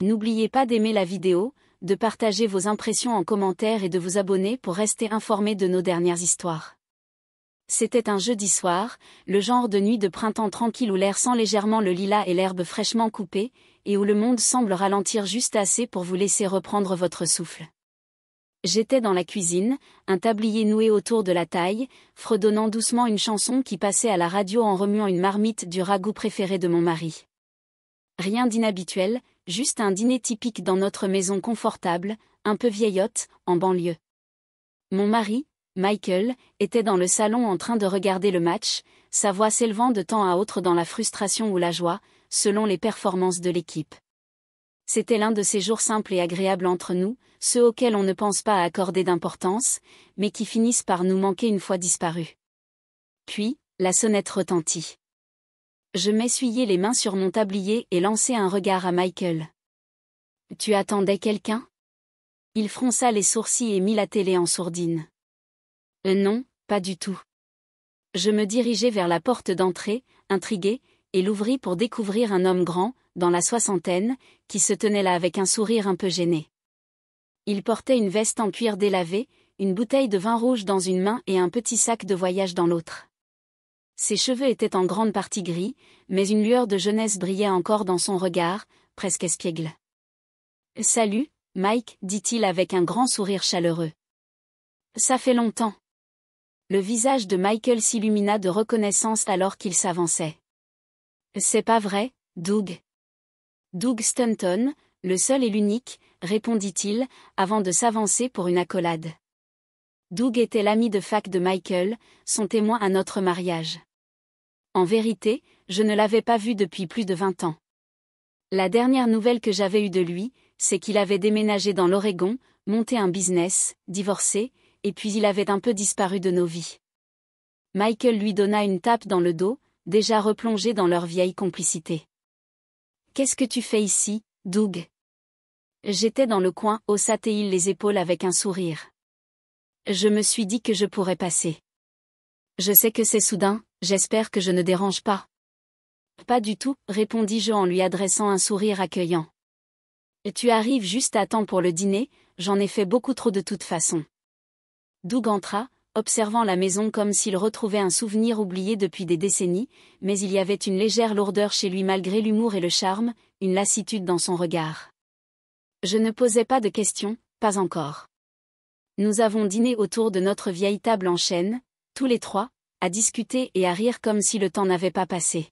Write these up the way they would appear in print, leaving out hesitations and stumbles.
N'oubliez pas d'aimer la vidéo, de partager vos impressions en commentaire et de vous abonner pour rester informé de nos dernières histoires. C'était un jeudi soir, le genre de nuit de printemps tranquille où l'air sent légèrement le lilas et l'herbe fraîchement coupée, et où le monde semble ralentir juste assez pour vous laisser reprendre votre souffle. J'étais dans la cuisine, un tablier noué autour de la taille, fredonnant doucement une chanson qui passait à la radio en remuant une marmite du ragoût préféré de mon mari. Rien d'inhabituel, juste un dîner typique dans notre maison confortable, un peu vieillotte, en banlieue. Mon mari, Michael, était dans le salon en train de regarder le match, sa voix s'élevant de temps à autre dans la frustration ou la joie, selon les performances de l'équipe. C'était l'un de ces jours simples et agréables entre nous, ceux auxquels on ne pense pas à accorder d'importance, mais qui finissent par nous manquer une fois disparus. Puis, la sonnette retentit. Je m'essuyai les mains sur mon tablier et lançai un regard à Michael. « Tu attendais quelqu'un » Il fronça les sourcils et mit la télé en sourdine. Non, pas du tout. Je me dirigeai vers la porte d'entrée, intrigué, et l'ouvris pour découvrir un homme grand, dans la soixantaine, qui se tenait là avec un sourire un peu gêné. Il portait une veste en cuir délavé, une bouteille de vin rouge dans une main et un petit sac de voyage dans l'autre. Ses cheveux étaient en grande partie gris, mais une lueur de jeunesse brillait encore dans son regard, presque espiègle. « Salut, Mike, dit-il avec un grand sourire chaleureux. « Ça fait longtemps. » Le visage de Michael s'illumina de reconnaissance alors qu'il s'avançait. « C'est pas vrai, Doug. »« Doug Stanton, le seul et l'unique, » répondit-il, avant de s'avancer pour une accolade. Doug était l'ami de fac de Michael, son témoin à notre mariage. En vérité, je ne l'avais pas vu depuis plus de 20 ans. La dernière nouvelle que j'avais eue de lui, c'est qu'il avait déménagé dans l'Oregon, monté un business, divorcé, et puis il avait un peu disparu de nos vies. Michael lui donna une tape dans le dos, déjà replongé dans leur vieille complicité. « Qu'est-ce que tu fais ici, Doug ?» J'étais dans le coin, haussa-t-il les épaules avec un sourire. Je me suis dit que je pourrais passer. Je sais que c'est soudain, j'espère que je ne dérange pas. Pas du tout, répondis-je en lui adressant un sourire accueillant. Tu arrives juste à temps pour le dîner, j'en ai fait beaucoup trop de toute façon. Doug entra, observant la maison comme s'il retrouvait un souvenir oublié depuis des décennies, mais il y avait une légère lourdeur chez lui malgré l'humour et le charme, une lassitude dans son regard. Je ne posais pas de questions, pas encore. Nous avons dîné autour de notre vieille table en chêne, tous les trois, à discuter et à rire comme si le temps n'avait pas passé.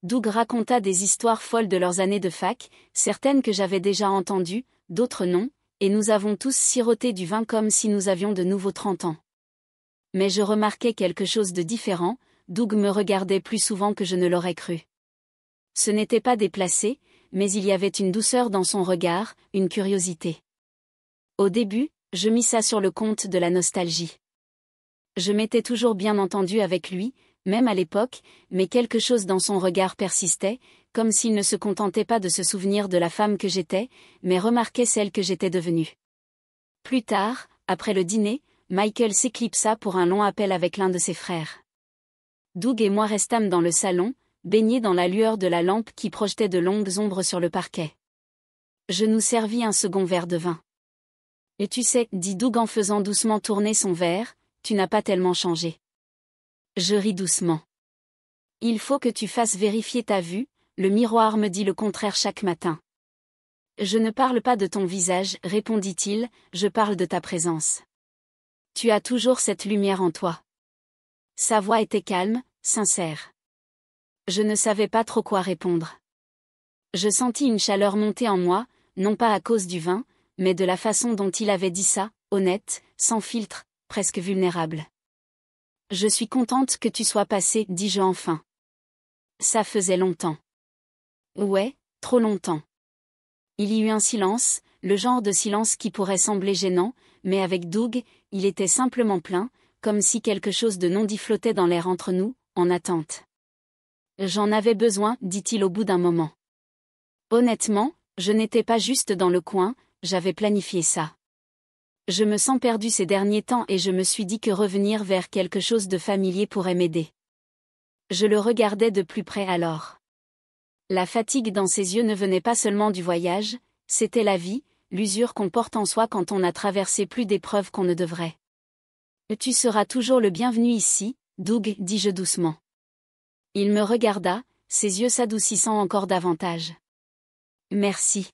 Doug raconta des histoires folles de leurs années de fac, certaines que j'avais déjà entendues, d'autres non, et nous avons tous siroté du vin comme si nous avions de nouveau 30 ans. Mais je remarquai quelque chose de différent, Doug me regardait plus souvent que je ne l'aurais cru. Ce n'était pas déplacé, mais il y avait une douceur dans son regard, une curiosité. Au début, je mis ça sur le compte de la nostalgie. Je m'étais toujours bien entendu avec lui, même à l'époque, mais quelque chose dans son regard persistait, comme s'il ne se contentait pas de se souvenir de la femme que j'étais, mais remarquait celle que j'étais devenue. Plus tard, après le dîner, Michael s'éclipsa pour un long appel avec l'un de ses frères. Doug et moi restâmes dans le salon, baignés dans la lueur de la lampe qui projetait de longues ombres sur le parquet. Je nous servis un second verre de vin. « Et tu sais, » dit Doug en faisant doucement tourner son verre, « tu n'as pas tellement changé. » Je ris doucement. « Il faut que tu fasses vérifier ta vue, le miroir me dit le contraire chaque matin. »« Je ne parle pas de ton visage, » répondit-il, « je parle de ta présence. Tu as toujours cette lumière en toi. » Sa voix était calme, sincère. Je ne savais pas trop quoi répondre. Je sentis une chaleur monter en moi, non pas à cause du vin, mais de la façon dont il avait dit ça, honnête, sans filtre, presque vulnérable. « Je suis contente que tu sois passé, » dis-je enfin. Ça faisait longtemps. Ouais, trop longtemps. Il y eut un silence, le genre de silence qui pourrait sembler gênant, mais avec Doug, il était simplement plein, comme si quelque chose de non dit flottait dans l'air entre nous, en attente. J'en avais besoin, dit-il au bout d'un moment. Honnêtement, je n'étais pas juste dans le coin, j'avais planifié ça. Je me sens perdu ces derniers temps et je me suis dit que revenir vers quelque chose de familier pourrait m'aider. Je le regardais de plus près alors. La fatigue dans ses yeux ne venait pas seulement du voyage, c'était la vie, l'usure qu'on porte en soi quand on a traversé plus d'épreuves qu'on ne devrait. Tu seras toujours le bienvenu ici, Doug, dis-je doucement. Il me regarda, ses yeux s'adoucissant encore davantage. Merci.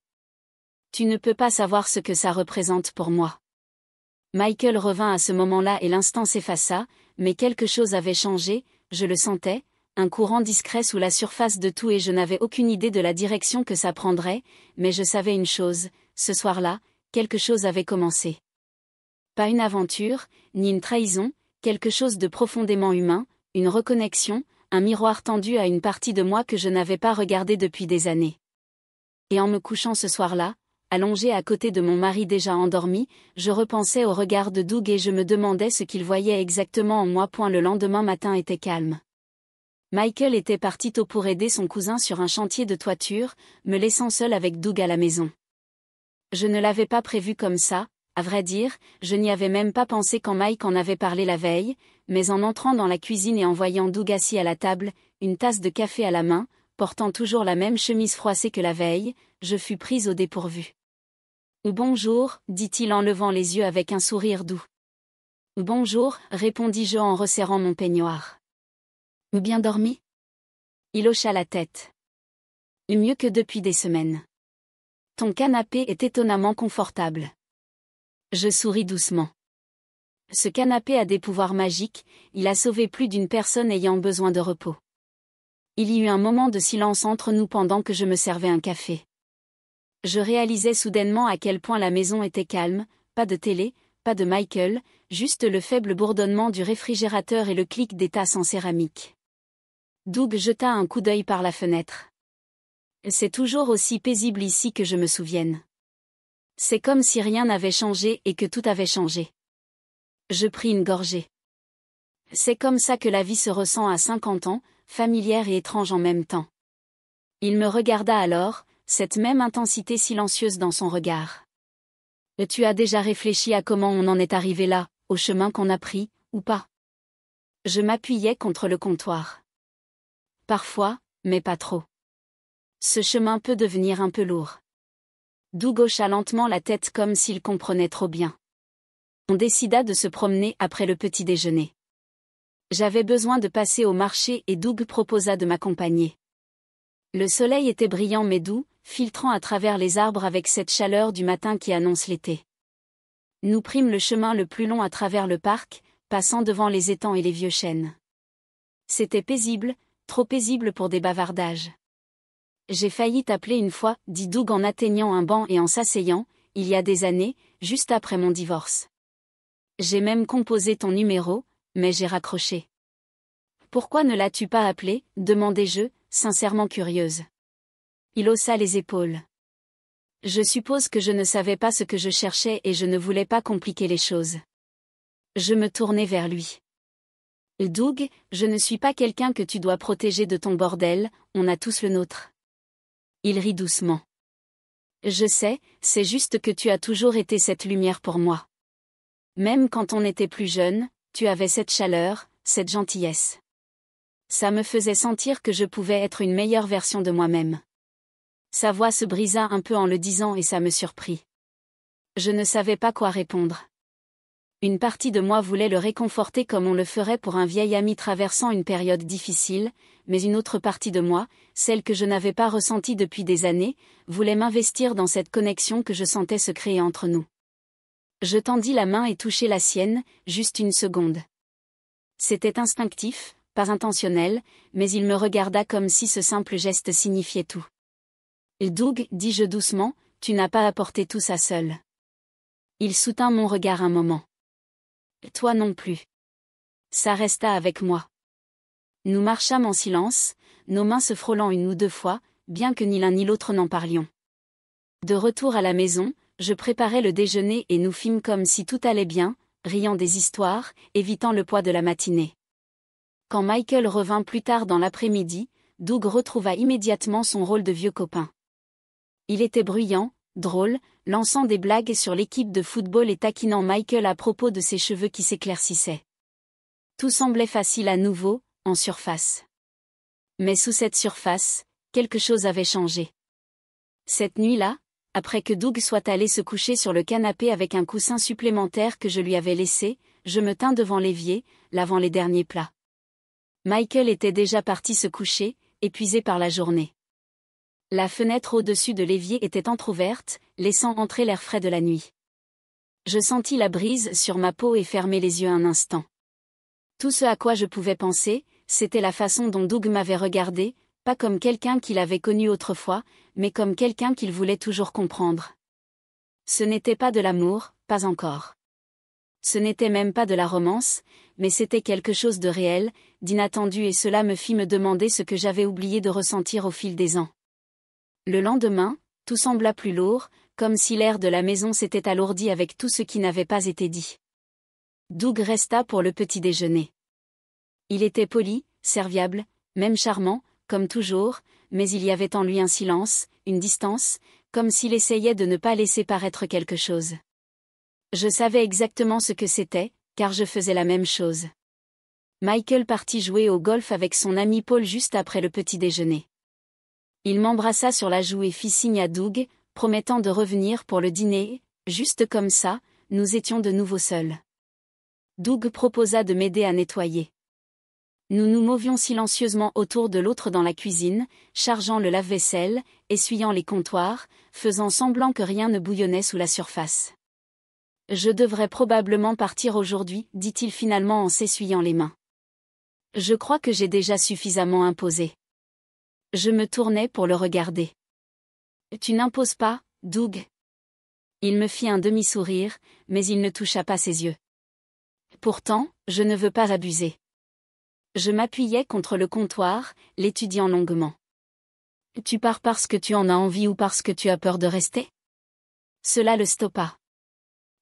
Tu ne peux pas savoir ce que ça représente pour moi. Michael revint à ce moment-là et l'instant s'effaça, mais quelque chose avait changé, je le sentais, un courant discret sous la surface de tout et je n'avais aucune idée de la direction que ça prendrait, mais je savais une chose, ce soir-là, quelque chose avait commencé. Pas une aventure, ni une trahison, quelque chose de profondément humain, une reconnexion, un miroir tendu à une partie de moi que je n'avais pas regardée depuis des années. Et en me couchant ce soir-là, allongée à côté de mon mari déjà endormi, je repensais au regard de Doug et je me demandais ce qu'il voyait exactement en moi. Le lendemain matin était calme. Michael était parti tôt pour aider son cousin sur un chantier de toiture, me laissant seule avec Doug à la maison. Je ne l'avais pas prévu comme ça, à vrai dire, je n'y avais même pas pensé quand Mike en avait parlé la veille, mais en entrant dans la cuisine et en voyant Doug assis à la table, une tasse de café à la main, portant toujours la même chemise froissée que la veille, je fus prise au dépourvu. « Bonjour », dit-il en levant les yeux avec un sourire doux. « Bonjour », répondis-je en resserrant mon peignoir. « Bien dormi ?» Il hocha la tête. « Mieux que depuis des semaines. Ton canapé est étonnamment confortable. » Je souris doucement. Ce canapé a des pouvoirs magiques, il a sauvé plus d'une personne ayant besoin de repos. Il y eut un moment de silence entre nous pendant que je me servais un café. Je réalisais soudainement à quel point la maison était calme, pas de télé, pas de Michael, juste le faible bourdonnement du réfrigérateur et le clic des tasses en céramique. Doug jeta un coup d'œil par la fenêtre. C'est toujours aussi paisible ici que je me souvienne. C'est comme si rien n'avait changé et que tout avait changé. Je pris une gorgée. C'est comme ça que la vie se ressent à 50 ans, familière et étrange en même temps. Il me regarda alors, cette même intensité silencieuse dans son regard. Tu as déjà réfléchi à comment on en est arrivé là, au chemin qu'on a pris, ou pas? Je m'appuyais contre le comptoir. Parfois, mais pas trop. Ce chemin peut devenir un peu lourd. Doug hocha lentement la tête comme s'il comprenait trop bien. On décida de se promener après le petit déjeuner. J'avais besoin de passer au marché et Doug proposa de m'accompagner. Le soleil était brillant mais doux, filtrant à travers les arbres avec cette chaleur du matin qui annonce l'été. Nous prîmes le chemin le plus long à travers le parc, passant devant les étangs et les vieux chênes. C'était paisible, trop paisible pour des bavardages. J'ai failli t'appeler une fois, dit Doug en atteignant un banc et en s'asseyant, il y a des années, juste après mon divorce. J'ai même composé ton numéro, mais j'ai raccroché. Pourquoi ne l'as-tu pas appelé, demandai-je, sincèrement curieuse. Il haussa les épaules. Je suppose que je ne savais pas ce que je cherchais et je ne voulais pas compliquer les choses. Je me tournai vers lui. Doug, je ne suis pas quelqu'un que tu dois protéger de ton bordel, on a tous le nôtre. Il rit doucement. Je sais, c'est juste que tu as toujours été cette lumière pour moi. Même quand on était plus jeune, tu avais cette chaleur, cette gentillesse. Ça me faisait sentir que je pouvais être une meilleure version de moi-même. Sa voix se brisa un peu en le disant et ça me surprit. Je ne savais pas quoi répondre. Une partie de moi voulait le réconforter comme on le ferait pour un vieil ami traversant une période difficile, mais une autre partie de moi, celle que je n'avais pas ressentie depuis des années, voulait m'investir dans cette connexion que je sentais se créer entre nous. Je tendis la main et touchai la sienne, juste une seconde. C'était instinctif, pas intentionnel, mais il me regarda comme si ce simple geste signifiait tout. Doug, dis-je doucement, tu n'as pas apporté tout ça seul. Il soutint mon regard un moment. Toi non plus. Ça resta avec moi. Nous marchâmes en silence, nos mains se frôlant une ou deux fois, bien que ni l'un ni l'autre n'en parlions. De retour à la maison, je préparais le déjeuner et nous fîmes comme si tout allait bien, riant des histoires, évitant le poids de la matinée. Quand Michael revint plus tard dans l'après-midi, Doug retrouva immédiatement son rôle de vieux copain. Il était bruyant, drôle, lançant des blagues sur l'équipe de football et taquinant Michael à propos de ses cheveux qui s'éclaircissaient. Tout semblait facile à nouveau, en surface. Mais sous cette surface, quelque chose avait changé. Cette nuit-là, après que Doug soit allé se coucher sur le canapé avec un coussin supplémentaire que je lui avais laissé, je me tins devant l'évier, lavant les derniers plats. Michael était déjà parti se coucher, épuisé par la journée. La fenêtre au-dessus de l'évier était entr'ouverte, laissant entrer l'air frais de la nuit. Je sentis la brise sur ma peau et fermai les yeux un instant. Tout ce à quoi je pouvais penser, c'était la façon dont Doug m'avait regardé, pas comme quelqu'un qu'il avait connu autrefois, mais comme quelqu'un qu'il voulait toujours comprendre. Ce n'était pas de l'amour, pas encore. Ce n'était même pas de la romance, mais c'était quelque chose de réel, d'inattendu et cela me fit me demander ce que j'avais oublié de ressentir au fil des ans. Le lendemain, tout sembla plus lourd, comme si l'air de la maison s'était alourdi avec tout ce qui n'avait pas été dit. Doug resta pour le petit déjeuner. Il était poli, serviable, même charmant, comme toujours, mais il y avait en lui un silence, une distance, comme s'il essayait de ne pas laisser paraître quelque chose. Je savais exactement ce que c'était, car je faisais la même chose. Michael partit jouer au golf avec son ami Paul juste après le petit déjeuner. Il m'embrassa sur la joue et fit signe à Doug, promettant de revenir pour le dîner, juste comme ça, nous étions de nouveau seuls. Doug proposa de m'aider à nettoyer. Nous nous movions silencieusement autour de l'autre dans la cuisine, chargeant le lave-vaisselle, essuyant les comptoirs, faisant semblant que rien ne bouillonnait sous la surface. « Je devrais probablement partir aujourd'hui, dit-il finalement en s'essuyant les mains. Je crois que j'ai déjà suffisamment imposé. Je me tournai pour le regarder. Tu n'imposes pas, Doug. Il me fit un demi-sourire, mais il ne toucha pas ses yeux. Pourtant, je ne veux pas abuser. Je m'appuyais contre le comptoir, l'étudiant longuement. Tu pars parce que tu en as envie ou parce que tu as peur de rester? Cela le stoppa.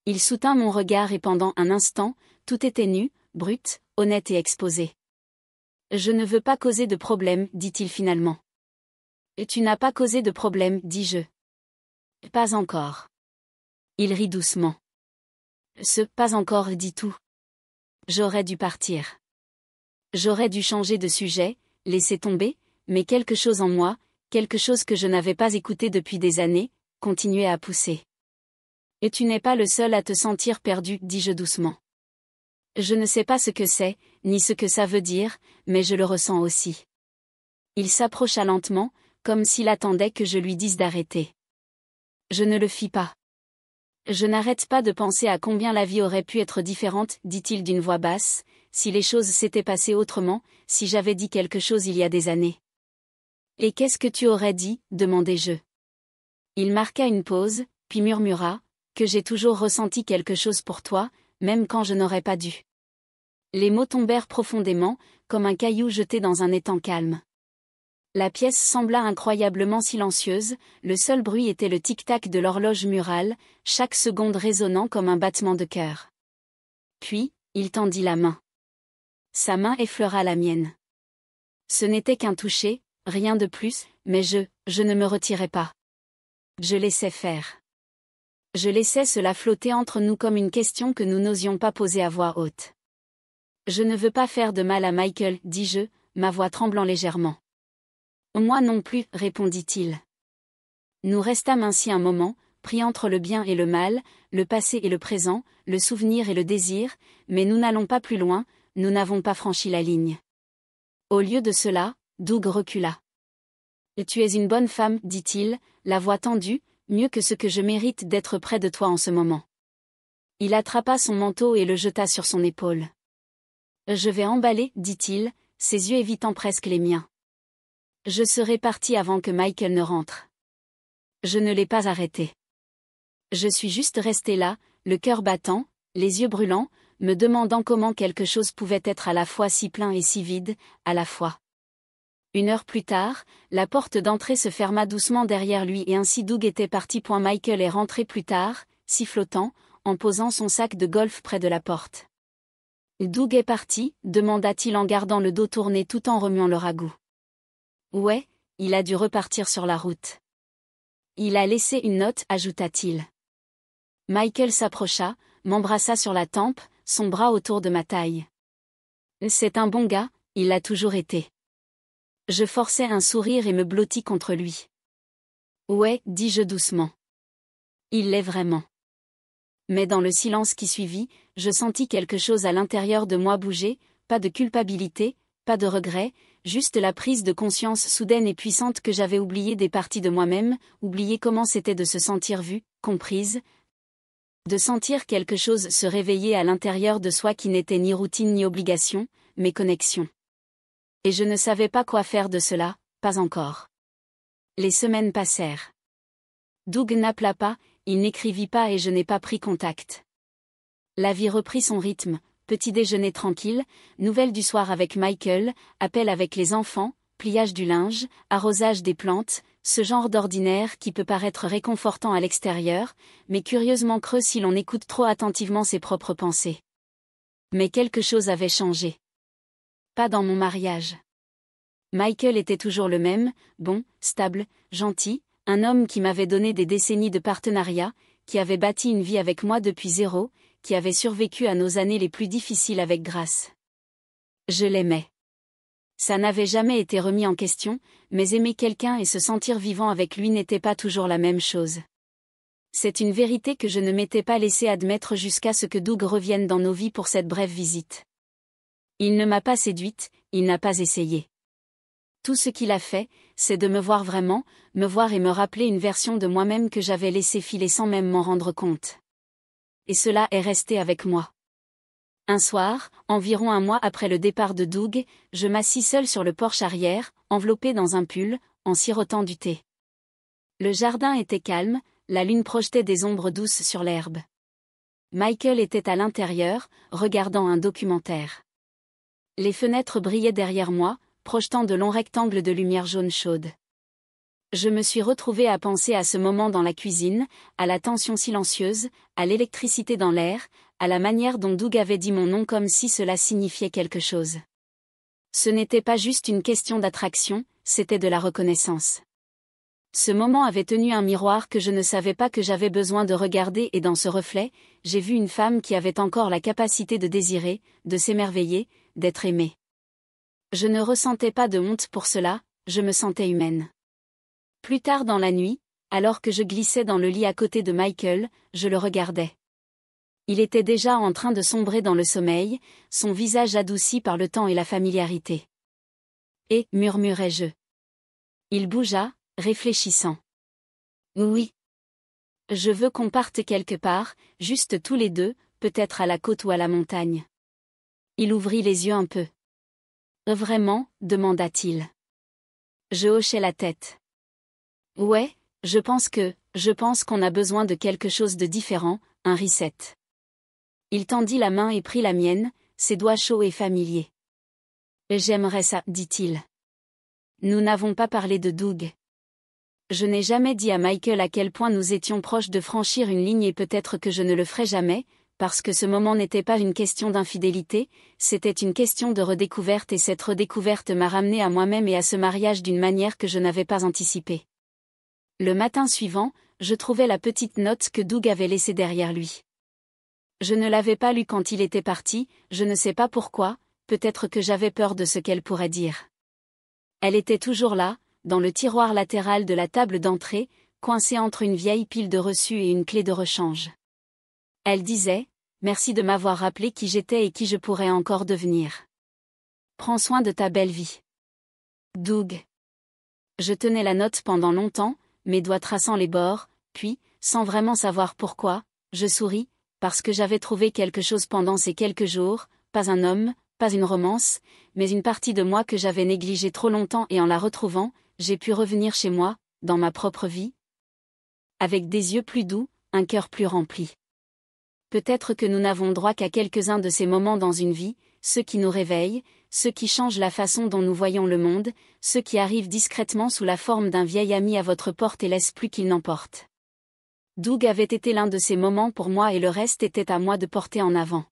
Il soutint mon regard et pendant un instant, tout était nu, brut, honnête et exposé. Je ne veux pas causer de problème, dit-il finalement. Tu n'as pas causé de problème, dis-je. Pas encore. Il rit doucement. Ce « pas encore » dit tout. J'aurais dû partir. J'aurais dû changer de sujet, laisser tomber, mais quelque chose en moi, quelque chose que je n'avais pas écouté depuis des années, continuait à pousser. Et tu n'es pas le seul à te sentir perdu, dis-je doucement. Je ne sais pas ce que c'est, ni ce que ça veut dire, mais je le ressens aussi. Il s'approcha lentement, comme s'il attendait que je lui dise d'arrêter. Je ne le fis pas. Je n'arrête pas de penser à combien la vie aurait pu être différente, dit-il d'une voix basse, si les choses s'étaient passées autrement, si j'avais dit quelque chose il y a des années. Et qu'est-ce que tu aurais dit, demandai-je. Il marqua une pause, puis murmura, que j'ai toujours ressenti quelque chose pour toi, même quand je n'aurais pas dû. Les mots tombèrent profondément, comme un caillou jeté dans un étang calme. La pièce sembla incroyablement silencieuse, le seul bruit était le tic-tac de l'horloge murale, chaque seconde résonnant comme un battement de cœur. Puis, il tendit la main. Sa main effleura la mienne. Ce n'était qu'un toucher, rien de plus, mais je ne me retirais pas. Je laissais faire. Je laissais cela flotter entre nous comme une question que nous n'osions pas poser à voix haute. Je ne veux pas faire de mal à Michael, dis-je, ma voix tremblant légèrement. Moi non plus, répondit-il. Nous restâmes ainsi un moment, pris entre le bien et le mal, le passé et le présent, le souvenir et le désir, mais nous n'allons pas plus loin, nous n'avons pas franchi la ligne. Au lieu de cela, Doug recula. « Tu es une bonne femme, dit-il, la voix tendue, mieux que ce que je mérite d'être près de toi en ce moment. » Il attrapa son manteau et le jeta sur son épaule. « Je vais emballer, dit-il, ses yeux évitant presque les miens. Je serai parti avant que Michael ne rentre. Je ne l'ai pas arrêté. Je suis juste resté là, le cœur battant, les yeux brûlants, me demandant comment quelque chose pouvait être à la fois si plein et si vide, à la fois. 1 heure plus tard, la porte d'entrée se ferma doucement derrière lui et ainsi Doug était parti. Michael est rentré plus tard, sifflotant, en posant son sac de golf près de la porte. Doug est parti, demanda-t-il en gardant le dos tourné tout en remuant le ragoût. Ouais, il a dû repartir sur la route. Il a laissé une note, ajouta-t-il. Michael s'approcha, m'embrassa sur la tempe, son bras autour de ma taille. C'est un bon gars, il l'a toujours été. Je forçai un sourire et me blottis contre lui. Ouais, dis-je doucement. Il l'est vraiment. Mais dans le silence qui suivit, je sentis quelque chose à l'intérieur de moi bouger, pas de culpabilité, pas de regret, juste la prise de conscience soudaine et puissante que j'avais oublié des parties de moi-même, oublié comment c'était de se sentir vue, comprise, de sentir quelque chose se réveiller à l'intérieur de soi qui n'était ni routine ni obligation, mais connexion. Et je ne savais pas quoi faire de cela, pas encore. Les semaines passèrent. Doug n'appela pas, il n'écrivit pas et je n'ai pas pris contact. La vie reprit son rythme, petit déjeuner tranquille, nouvelles du soir avec Michael, appel avec les enfants, pliage du linge, arrosage des plantes, ce genre d'ordinaire qui peut paraître réconfortant à l'extérieur, mais curieusement creux si l'on écoute trop attentivement ses propres pensées. Mais quelque chose avait changé. Pas dans mon mariage. Michael était toujours le même, bon, stable, gentil, un homme qui m'avait donné des décennies de partenariat, qui avait bâti une vie avec moi depuis zéro, qui avait survécu à nos années les plus difficiles avec grâce. Je l'aimais. Ça n'avait jamais été remis en question, mais aimer quelqu'un et se sentir vivant avec lui n'était pas toujours la même chose. C'est une vérité que je ne m'étais pas laissé admettre jusqu'à ce que Doug revienne dans nos vies pour cette brève visite. Il ne m'a pas séduite, il n'a pas essayé. Tout ce qu'il a fait, c'est de me voir vraiment, me voir et me rappeler une version de moi-même que j'avais laissé filer sans même m'en rendre compte. Et cela est resté avec moi. Un soir, environ un mois après le départ de Doug, je m'assis seule sur le porche arrière, enveloppée dans un pull, en sirotant du thé. Le jardin était calme, la lune projetait des ombres douces sur l'herbe. Michael était à l'intérieur, regardant un documentaire. Les fenêtres brillaient derrière moi, projetant de longs rectangles de lumière jaune chaude. Je me suis retrouvée à penser à ce moment dans la cuisine, à la tension silencieuse, à l'électricité dans l'air, à la manière dont Doug avait dit mon nom comme si cela signifiait quelque chose. Ce n'était pas juste une question d'attraction, c'était de la reconnaissance. Ce moment avait tenu un miroir que je ne savais pas que j'avais besoin de regarder et dans ce reflet, j'ai vu une femme qui avait encore la capacité de désirer, de s'émerveiller, d'être aimée. Je ne ressentais pas de honte pour cela, je me sentais humaine. Plus tard dans la nuit, alors que je glissais dans le lit à côté de Michael, je le regardais. Il était déjà en train de sombrer dans le sommeil, son visage adouci par le temps et la familiarité. Et, murmurai-je. Il bougea, réfléchissant. Oui. Je veux qu'on parte quelque part, juste tous les deux, peut-être à la côte ou à la montagne. Il ouvrit les yeux un peu. Vraiment, demanda-t-il. Je hochai la tête. Ouais, je pense qu'on a besoin de quelque chose de différent, un reset. Il tendit la main et prit la mienne, ses doigts chauds et familiers. J'aimerais ça, dit-il. Nous n'avons pas parlé de Doug. Je n'ai jamais dit à Michael à quel point nous étions proches de franchir une ligne et peut-être que je ne le ferai jamais, parce que ce moment n'était pas une question d'infidélité, c'était une question de redécouverte et cette redécouverte m'a ramené à moi-même et à ce mariage d'une manière que je n'avais pas anticipée. Le matin suivant, je trouvais la petite note que Doug avait laissée derrière lui. Je ne l'avais pas lue quand il était parti, je ne sais pas pourquoi, peut-être que j'avais peur de ce qu'elle pourrait dire. Elle était toujours là, dans le tiroir latéral de la table d'entrée, coincée entre une vieille pile de reçus et une clé de rechange. Elle disait « Merci de m'avoir rappelé qui j'étais et qui je pourrais encore devenir. Prends soin de ta belle vie. Doug. » Je tenais la note pendant longtemps, mes doigts traçant les bords, puis, sans vraiment savoir pourquoi, je souris, parce que j'avais trouvé quelque chose pendant ces quelques jours, pas un homme, pas une romance, mais une partie de moi que j'avais négligée trop longtemps et en la retrouvant, j'ai pu revenir chez moi, dans ma propre vie. Avec des yeux plus doux, un cœur plus rempli. Peut-être que nous n'avons droit qu'à quelques-uns de ces moments dans une vie, ceux qui nous réveillent, ceux qui changent la façon dont nous voyons le monde, ceux qui arrivent discrètement sous la forme d'un vieil ami à votre porte et laissent plus qu'il n'emporte. Doug avait été l'un de ces moments pour moi et le reste était à moi de porter en avant.